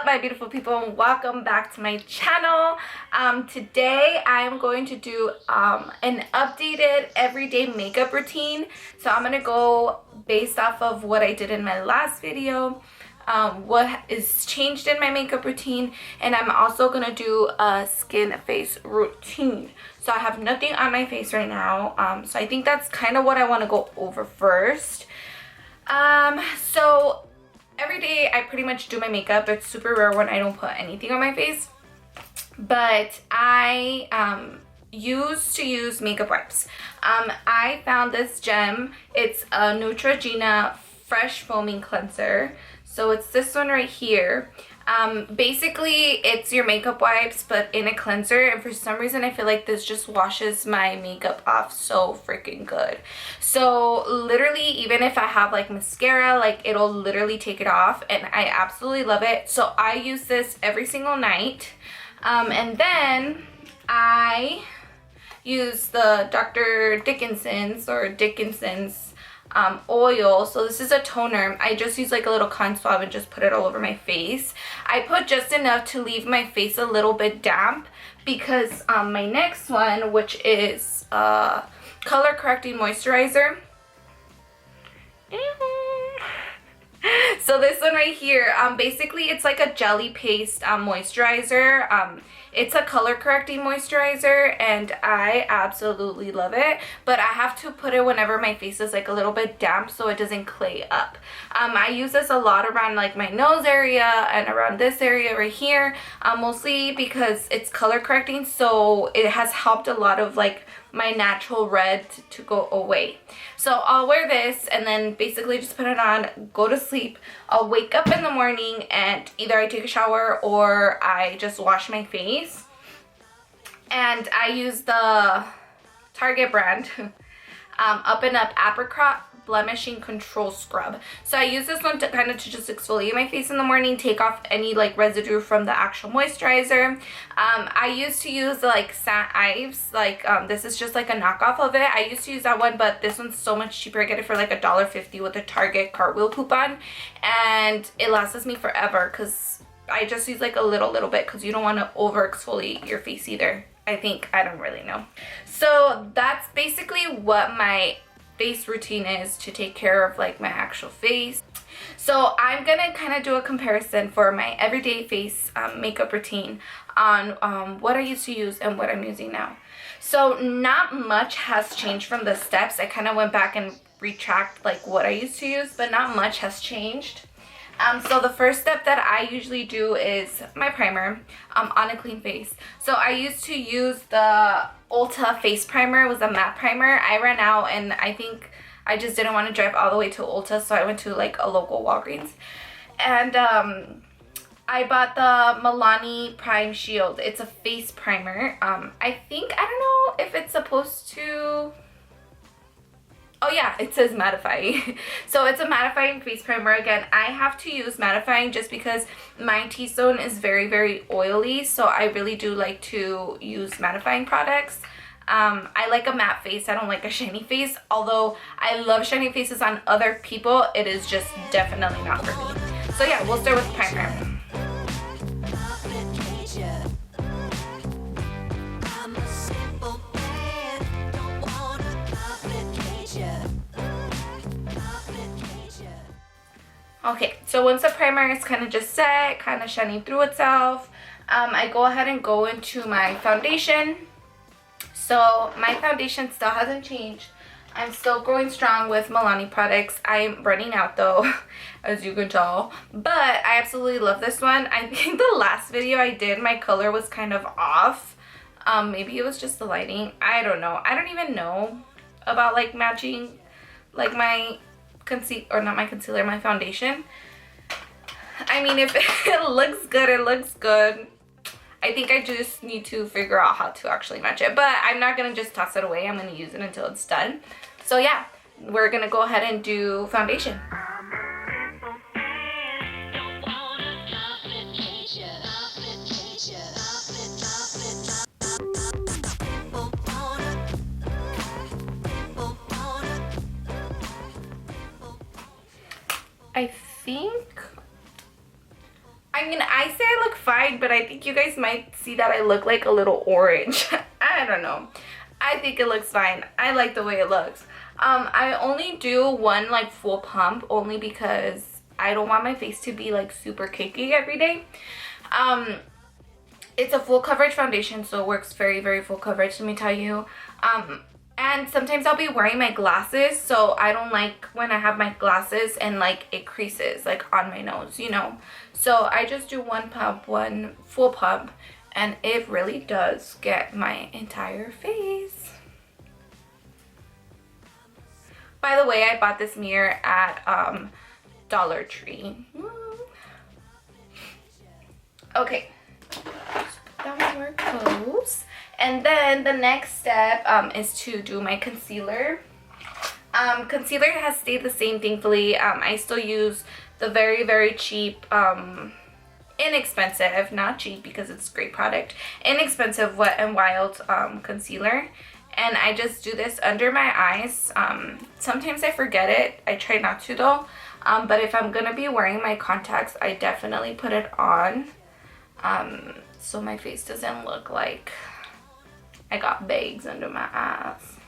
my beautiful people, and welcome back to my channel. Today I'm going to do an updated everyday makeup routine. So I'm gonna go based off of what I did in my last video, what is changed in my makeup routine, and I'm also gonna do a skin face routine. So I have nothing on my face right now, so I think that's kind of what I want to go over first. So every day I pretty much do my makeup. It's super rare when I don't put anything on my face, but I used to use makeup wipes. I found this gem. It's a Neutrogena Fresh Foaming Cleanser. So it's this one right here. Basically it's your makeup wipes but in a cleanser, and for some reason I feel like this just washes my makeup off so freaking good. So literally, even if I have like mascara, like it'll literally take it off, and I absolutely love it. So I use this every single night, and then I use the Dr. Dickinson's oil. So this is a toner. I just use like a little cotton swab and just put it all over my face. I put just enough to leave my face a little bit damp, because my next one, which is color correcting moisturizer. So this one right here, basically it's like a jelly paste moisturizer. It's a color correcting moisturizer and I absolutely love it, but I have to put it whenever my face is like a little bit damp so it doesn't clay up. I use this a lot around like my nose area and around this area right here, mostly because it's color correcting, so it has helped a lot of like my natural red to go away. So I'll wear this and then basically just put it on, go to sleep. I'll wake up in the morning and either I take a shower or I just wash my face. And I use the Target brand Up and Up Apricot Blemishing Control Scrub. So I use this one to kind of just exfoliate my face in the morning, take off any like residue from the actual moisturizer. I used to use like St. Ives, like this is just like a knockoff of it. I used to use that one, but this one's so much cheaper. I get it for like $1.50 with a Target Cartwheel coupon, and it lasts me forever because I just use like a little bit, because you don't want to over exfoliate your face either. I think, I don't really know. So that's basically what my face routine is to take care of like my actual face. So I'm gonna kind of do a comparison for my everyday face makeup routine on what I used to use and what I'm using now. So not much has changed from the steps. I kind of went back and retracked like what I used to use, but not much has changed. So the first step that I usually do is my primer on a clean face. So I used to use the Ulta face primer. It was a matte primer. I ran out and I think I just didn't want to drive all the way to Ulta, so I went to like a local Walgreens. And I bought the Milani Prime Shield. It's a face primer. I think, I don't know if it's supposed to... Oh yeah, it says mattifying. So it's a mattifying face primer. Again, I have to use mattifying just because my T-zone is very oily, so I really do like to use mattifying products. I like a matte face. I don't like a shiny face. Although I love shiny faces on other people, it is just definitely not for me. So yeah, we'll start with the primer. Okay, so once the primer is kind of just set, kind of shining through itself, I go ahead and go into my foundation. So my foundation still hasn't changed. I'm still going strong with Milani products. I'm running out though, as you can tell. But I absolutely love this one. I think the last video I did, my color was kind of off. Maybe it was just the lighting. I don't know. I don't even know about like matching like my my foundation. I mean, if it looks good, it looks good. I think I just need to figure out how to actually match it, but I'm not gonna just toss it away. I'm gonna use it until it's done. So yeah, we're gonna go ahead and do foundation. I think I mean, I say I look fine, but I think you guys might see that I look like a little orange. I don't know. I think it looks fine. I like the way it looks. I only do one like full pump only because I don't want my face to be like super cakey every day. It's a full coverage foundation, so it works very, very full coverage, let me tell you. And sometimes I'll be wearing my glasses, so I don't like when I have my glasses and like it creases like on my nose, you know. So I just do one pump, one full pump, and it really does get my entire face. By the way, I bought this mirror at Dollar Tree. Okay, that one goes. And then the next step is to do my concealer. Concealer has stayed the same, thankfully. I still use the very, very cheap, inexpensive, not cheap because it's a great product, inexpensive Wet n Wild concealer. And I just do this under my eyes. Sometimes I forget it. I try not to though. But if I'm gonna be wearing my contacts, I definitely put it on. So my face doesn't look like I got bags under my eyes.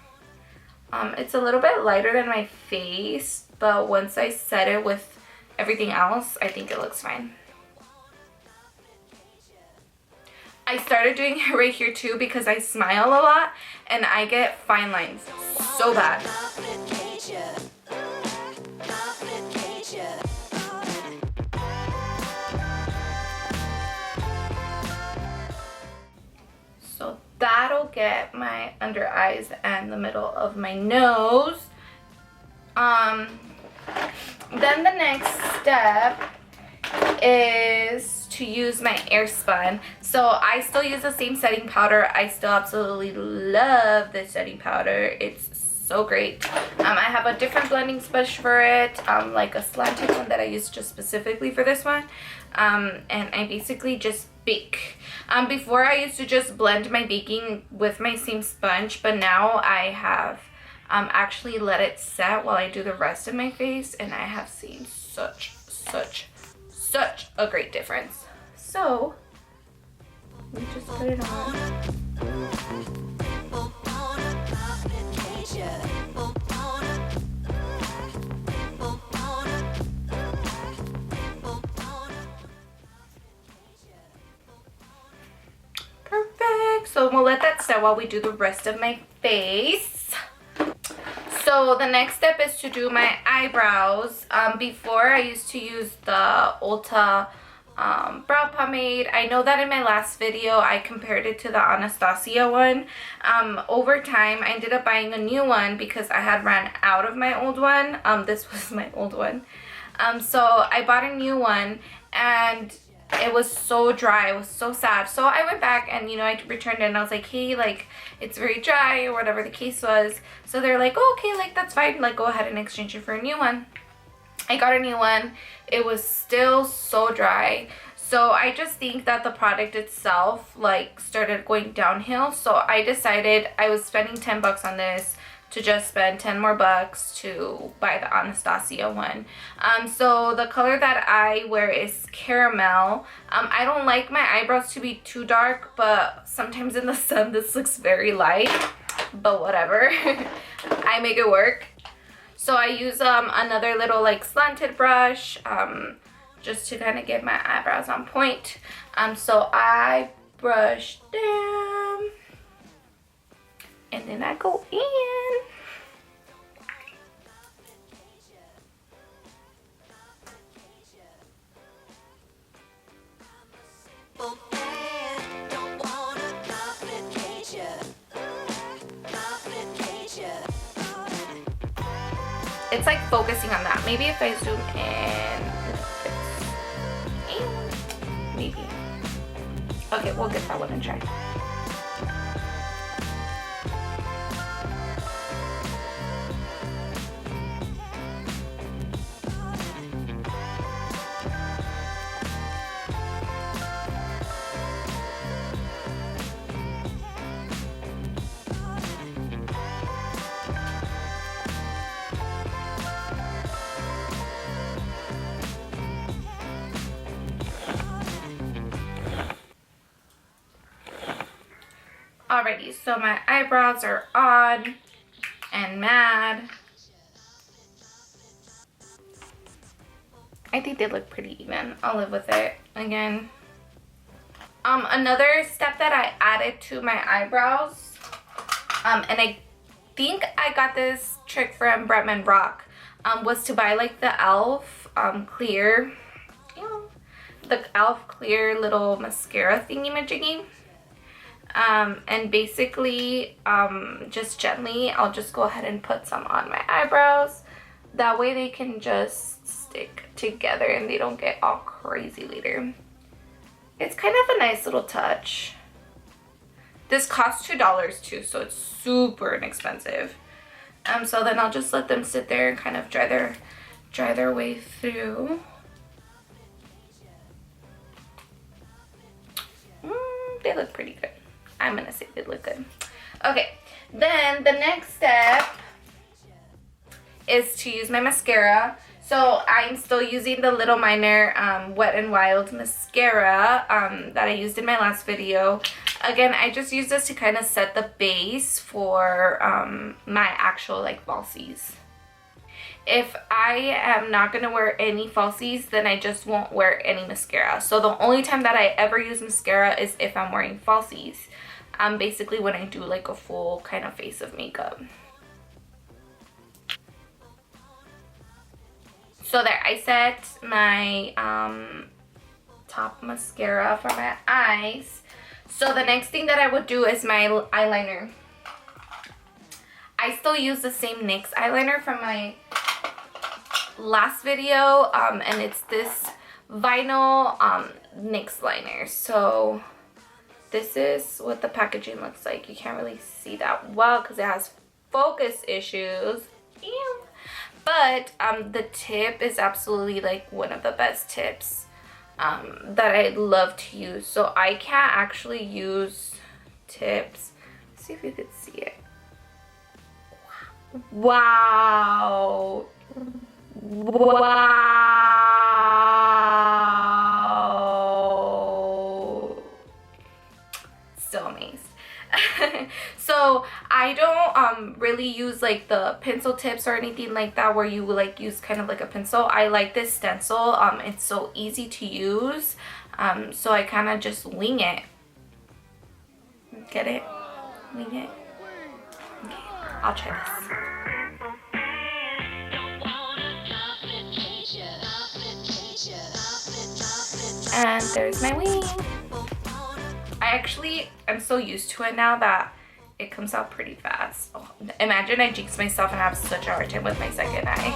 It's a little bit lighter than my face, but once I set it with everything else, I think it looks fine. I started doing it right here too because I smile a lot and I get fine lines so bad. So that'll get my under eyes and the middle of my nose. Then the next step is to use my Airspun. So I still use the same setting powder. I still absolutely love this setting powder. It's so great. I have a different blending sponge for it, like a slanted one that I use just specifically for this one. And I basically just bake. Before I used to just blend my baking with my same sponge, but now I have actually let it set while I do the rest of my face, and I have seen such a great difference. So we just put it on. Perfect. So we'll let that set while we do the rest of my face. So the next step is to do my eyebrows. Before I used to use the Ulta brow pomade. I know that in my last video I compared it to the Anastasia one. Over time I ended up buying a new one because I had ran out of my old one. This was my old one. So I bought a new one and it was so dry. It was so sad. So I went back and, you know, I returned it and I was like, hey, like, it's very dry or whatever the case was. So they're like, oh, okay, like, that's fine. Like, go ahead and exchange it for a new one. I got a new one. It was still so dry. So I just think that the product itself, like, started going downhill. So I decided I was spending 10 bucks on this to just spend 10 more bucks to buy the Anastasia one. So the color that I wear is caramel. I don't like my eyebrows to be too dark, but sometimes in the sun this looks very light, but whatever. I make it work. So I use another little like slanted brush just to kind of get my eyebrows on point. So I brush down and then I go in. It's like focusing on that. Maybe if I zoom in, maybe. Okay, we'll get that one and try. Alrighty, so my eyebrows are on and mad. I think they look pretty even. I'll live with it again. Another step that I added to my eyebrows, and I think I got this trick from Bretman Rock, was to buy like the e.l.f. Clear, the e.l.f. Clear little mascara thingy-majiggy. And basically, just gently, I'll just go ahead and put some on my eyebrows. That way they can just stick together and they don't get all crazy later. It's kind of a nice little touch. This costs $2 too, so it's super inexpensive. So then I'll just let them sit there and kind of dry their way through. They look pretty good. I'm gonna say they look good. Okay, then the next step is to use my mascara. So I'm still using the Little Minor Wet n Wild mascara that I used in my last video. Again, I just use this to kind of set the base for my actual like falsies. If I am not going to wear any falsies, then I just won't wear any mascara. So the only time that I ever use mascara is if I'm wearing falsies. Basically when I do like a full kind of face of makeup. So there, I set my top mascara for my eyes. So the next thing that I would do is my eyeliner. I still use the same NYX eyeliner from my last video, and it's this vinyl NYX liner. So this is what the packaging looks like. You can't really see that well because it has focus issues. Ew. But the tip is absolutely like one of the best tips that I love to use. So I can't actually use tips. Let's see if you could see it. Wow. Wow. So amazed. So I don't really use like the pencil tips or anything like that where you like use kind of like a pencil. I like this stencil. It's so easy to use. So I kind of just wing it. Get it? Wing it. Okay, I'll try this. And there's my wing. I'm so used to it now that it comes out pretty fast. Oh, imagine I jinx myself and have such a hard time with my second eye.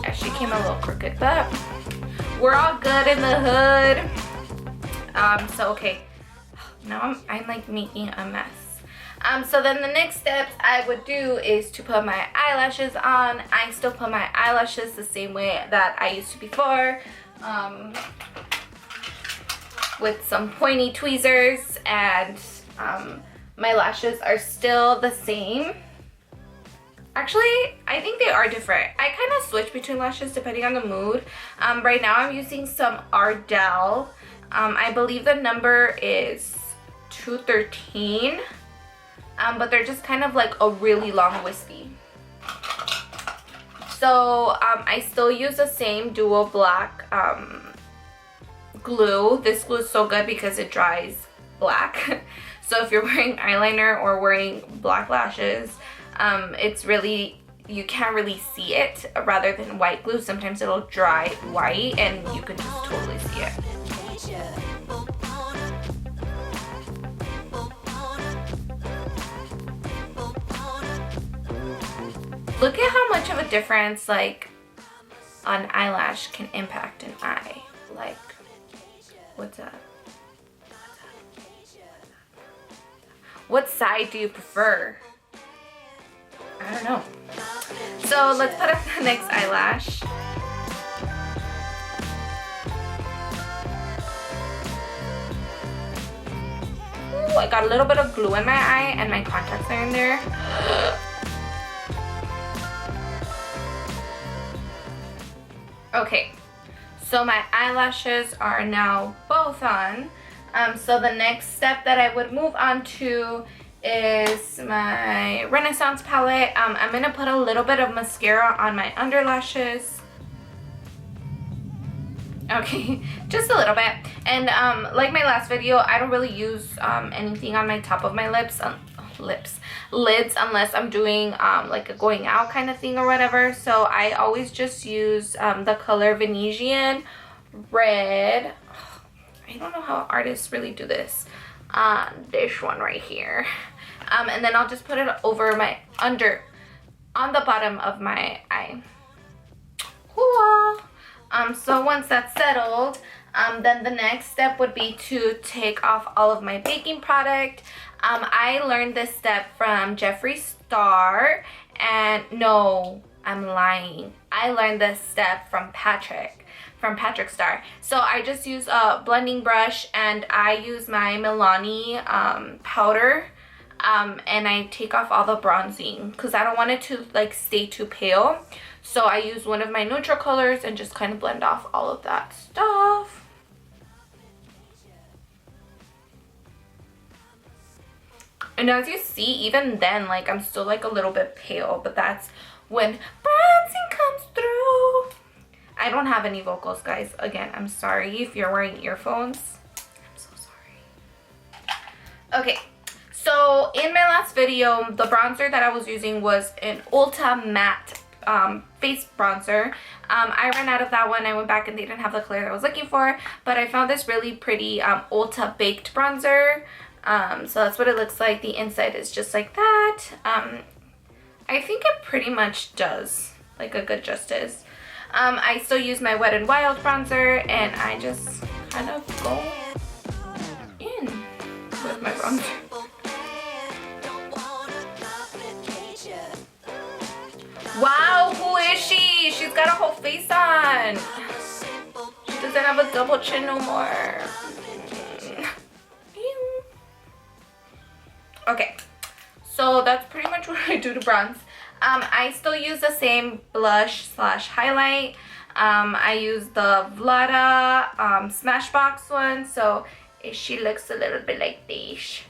Actually came a little crooked, but we're all good in the hood. So okay, now I'm like making a mess. So then the next steps I would do is to put my eyelashes on. I still put my eyelashes the same way that I used to before. With some pointy tweezers, and my lashes are still the same. Actually, I think they are different. I kind of switch between lashes depending on the mood. Right now I'm using some Ardell. I believe the number is 213, but they're just kind of like a really long wispy. So I still use the same Duo Black glue. This glue is so good because it dries black. So if you're wearing eyeliner or wearing black lashes, it's really, you can't really see it rather than white glue. Sometimes it'll dry white and you can just totally see it. Look at how much of a difference like an eyelash can impact an eye. Like, what's up? What side do you prefer? I don't know. So let's put up the next eyelash. Ooh, I got a little bit of glue in my eye and my contacts are in there. Okay, So my eyelashes are now both on. So the next step that I would move on to is my Renaissance palette. I'm gonna put a little bit of mascara on my underlashes. Okay, just a little bit. And like my last video, I don't really use anything on my top of my lids unless I'm doing like a going out kind of thing or whatever. So I always just use the color Venetian Red. I don't know how artists really do this. This one right here. And then I'll just put it over my on the bottom of my eye. So once that's settled, then the next step would be to take off all of my baking product. I learned this step from Jeffree Star, and no, I'm lying. I learned this step from Patrick Star. So I just use a blending brush, and I use my Milani powder, and I take off all the bronzing because I don't want it to like stay too pale. So I use one of my neutral colors and just kind of blend off all of that stuff. And as you see, even then, like, I'm still like a little bit pale, but that's when bronzing comes through. I don't have any vocals, guys. Again, I'm sorry if you're wearing earphones. I'm so sorry. Okay, so in my last video, the bronzer that I was using was an Ulta Matte face bronzer. I ran out of that one. I went back and they didn't have the color that I was looking for, but I found this really pretty Ulta Baked bronzer. So that's what it looks like. The inside is just like that. I think it pretty much does like a good justice. I still use my Wet n Wild bronzer, and I just kind of go in with my bronzer. Wow, who is she? She's got a whole face on. She doesn't have a double chin no more. Okay, so that's pretty much what I do to bronze. I still use the same blush slash highlight. I use the Vlada Smashbox one, so she looks a little bit like this.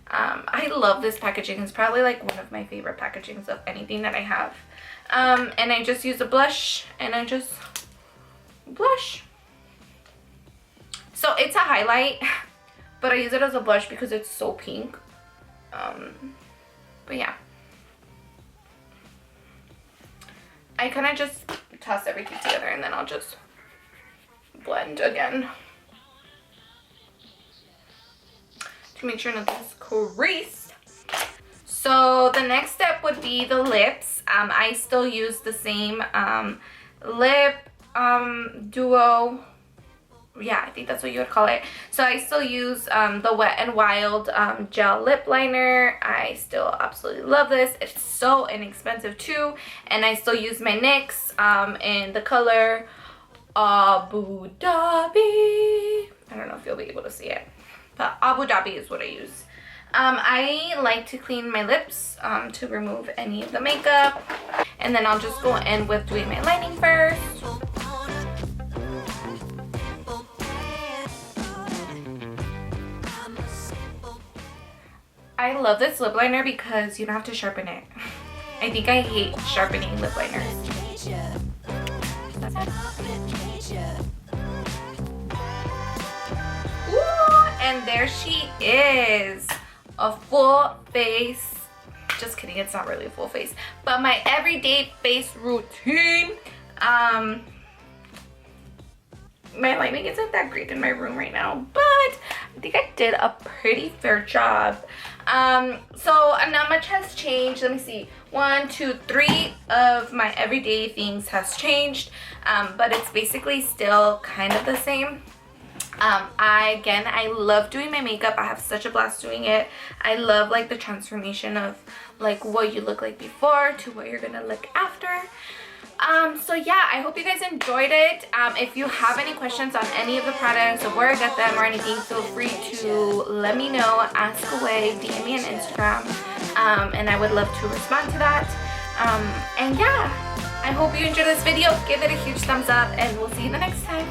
I love this packaging. It's probably like one of my favorite packagings of anything that I have. And I just use a blush, and I just blush. So it's a highlight, but I use it as a blush because it's so pink. But yeah, I kind of just toss everything together, and then I'll just blend again to make sure nothing's creased. So the next step would be the lips. I still use the same lip duo. Yeah, I think that's what you would call it. So I still use the Wet n Wild gel lip liner. I still absolutely love this. It's so inexpensive too. And I still use my NYX in the color Abu Dhabi. I don't know if you'll be able to see it, but Abu Dhabi is what I use. I like to clean my lips to remove any of the makeup. And then I'll just go in with doing my lining first. I love this lip liner because you don't have to sharpen it. I think I hate sharpening lip liners. Ooh, and there she is. A full face. Just kidding, it's not really a full face. But my everyday face routine. My lighting isn't that great in my room right now, but I think I did a pretty fair job. So not much has changed. Let me see. 1, 2, 3 of my everyday things has changed, but it's basically still kind of the same. I love doing my makeup. I have such a blast doing it. I love like the transformation of like what you look like before to what you're gonna look after. So yeah, I hope you guys enjoyed it. If you have any questions on any of the products or where I get them or anything, feel free to let me know, ask away, DM me on Instagram, and I would love to respond to that. And yeah, I hope you enjoyed this video. Give it a huge thumbs up and we'll see you the next time.